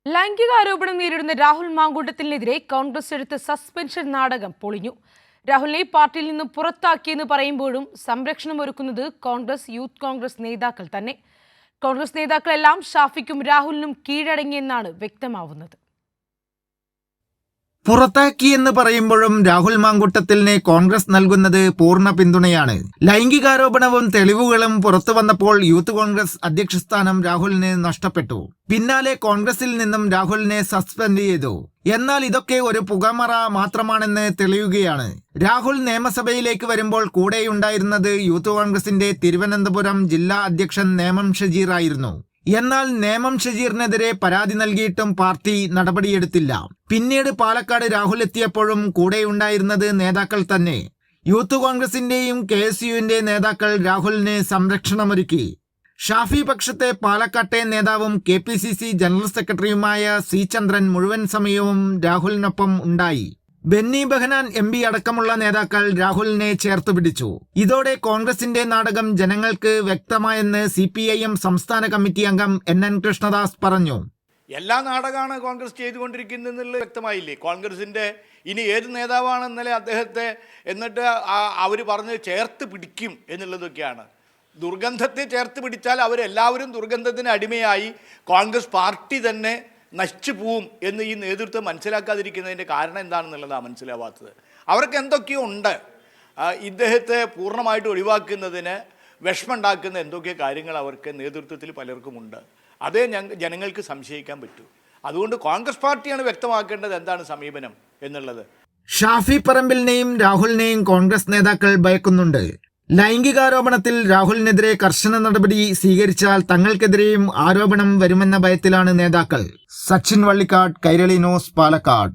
ലൈംഗികാരോപണം നേരിടുന്ന രാഹുൽ മാങ്കൂട്ടത്തിനെതിരെ കോൺഗ്രസ് എടുത്ത സസ്പെൻഷൻ നാടകം പൊളിഞ്ഞു. രാഹുലിനെ പാർട്ടിയിൽ നിന്നും പുറത്താക്കിയെന്ന് പറയുമ്പോഴും സംരക്ഷണം ഒരുക്കുന്നത് കോൺഗ്രസ് യൂത്ത് കോൺഗ്രസ് നേതാക്കൾ തന്നെ. കോൺഗ്രസ് നേതാക്കളെല്ലാം ഷാഫിക്കും രാഹുലിനും കീഴടങ്ങിയെന്നാണ് വ്യക്തമാവുന്നത്. പുറത്താക്കിയെന്ന് പറയുമ്പോഴും രാഹുൽ മാങ്കൂട്ടത്തിലിനെ കോൺഗ്രസ് നൽകുന്നത് പൂർണ്ണ പിന്തുണയാണ്. ലൈംഗികാരോപണവും തെളിവുകളും പുറത്തു വന്നപ്പോൾ യൂത്ത് കോൺഗ്രസ് അധ്യക്ഷ സ്ഥാനം രാഹുലിന് നഷ്ടപ്പെട്ടു. പിന്നാലെ കോൺഗ്രസിൽ നിന്നും രാഹുലിനെ സസ്പെൻഡ് ചെയ്തു. എന്നാൽ ഇതൊക്കെ ഒരു പുകമറ മാത്രമാണെന്ന് തെളിയുകയാണ്. രാഹുൽ നിയമസഭയിലേക്ക് വരുമ്പോൾ കൂടെയുണ്ടായിരുന്നത് യൂത്ത് കോൺഗ്രസിന്റെ തിരുവനന്തപുരം ജില്ലാ അധ്യക്ഷൻ നേമം ഷജീർ ആയിരുന്നു. എന്നാൽ നേമം ഷജീറിനെതിരെ പരാതി നൽകിയിട്ടും പാർട്ടി നടപടിയെടുത്തില്ല. പിന്നീട് പാലക്കാട് രാഹുൽ എത്തിയപ്പോഴും കൂടെയുണ്ടായിരുന്നത് നേതാക്കൾ തന്നെ. യൂത്ത് കോൺഗ്രസിന്റെയും KSUവിന്റെ നേതാക്കൾ രാഹുലിന് സംരക്ഷണമൊരുക്കി. ഷാഫി പക്ഷത്തെ പാലക്കാട്ടെ നേതാവും KPCC ജനറൽ സെക്രട്ടറിയുമായ C ചന്ദ്രൻ മുഴുവൻ സമയവും രാഹുലിനൊപ്പം ഉണ്ടായി. ബെന്നി ബെഹനാൻ MP അടക്കമുള്ള നേതാക്കൾ രാഹുലിനെ ചേർത്ത് പിടിച്ചു. ഇതോടെ കോൺഗ്രസിന്റെ നാടകം ജനങ്ങൾക്ക് വ്യക്തമായെന്ന് CPIM സംസ്ഥാന കമ്മിറ്റി അംഗം NN കൃഷ്ണദാസ് പറഞ്ഞു. എല്ലാ നാടകമാണ് കോൺഗ്രസ് ചെയ്തുകൊണ്ടിരിക്കുന്നതെന്നുള്ളത് വ്യക്തമായില്ലേ? കോൺഗ്രസിന്റെ ഇനി ഏത് നേതാവാണ് ഇന്നലെ അദ്ദേഹത്തെ എന്നിട്ട് അവർ പറഞ്ഞ് ചേർത്ത് പിടിക്കും എന്നുള്ളതൊക്കെയാണ്. ദുർഗന്ധത്തെ ചേർത്ത് പിടിച്ചാൽ അവരെല്ലാവരും ദുർഗന്ധത്തിന് അടിമയായി കോൺഗ്രസ് പാർട്ടി തന്നെ നശിച്ചു പോവും എന്ന് ഈ നേതൃത്വം മനസ്സിലാക്കാതിരിക്കുന്നതിൻ്റെ കാരണം എന്താണെന്നുള്ളതാണ് മനസ്സിലാവാത്തത്. അവർക്ക് എന്തൊക്കെയോ ഉണ്ട്. ഇദ്ദേഹത്തെ പൂർണ്ണമായിട്ട് ഒഴിവാക്കുന്നതിന് വിഷമമുണ്ടാക്കുന്ന എന്തൊക്കെ കാര്യങ്ങൾ അവർക്ക് നേതൃത്വത്തിൽ പലർക്കുമുണ്ട്. അതേ ജനങ്ങൾക്ക് സംശയിക്കാൻ പറ്റൂ. അതുകൊണ്ട് കോൺഗ്രസ് പാർട്ടിയാണ് വ്യക്തമാക്കേണ്ടത് എന്താണ് സമീപനം എന്നുള്ളത്. ഷാഫി പറമ്പിലിനെയും രാഹുലിനെയും കോൺഗ്രസ് നേതാക്കൾ ഭയക്കുന്നുണ്ട്. ലൈംഗികാരോപണത്തിൽ രാഹുലിനെതിരെ കർശന നടപടി സ്വീകരിച്ചാൽ തങ്ങൾക്കെതിരെയും ആരോപണം വരുമെന്ന ഭയത്തിലാണ് നേതാക്കൾ. സച്ചിൻ വള്ളിക്കാട്, കൈരളി ന്യൂസ്, പാലക്കാട്.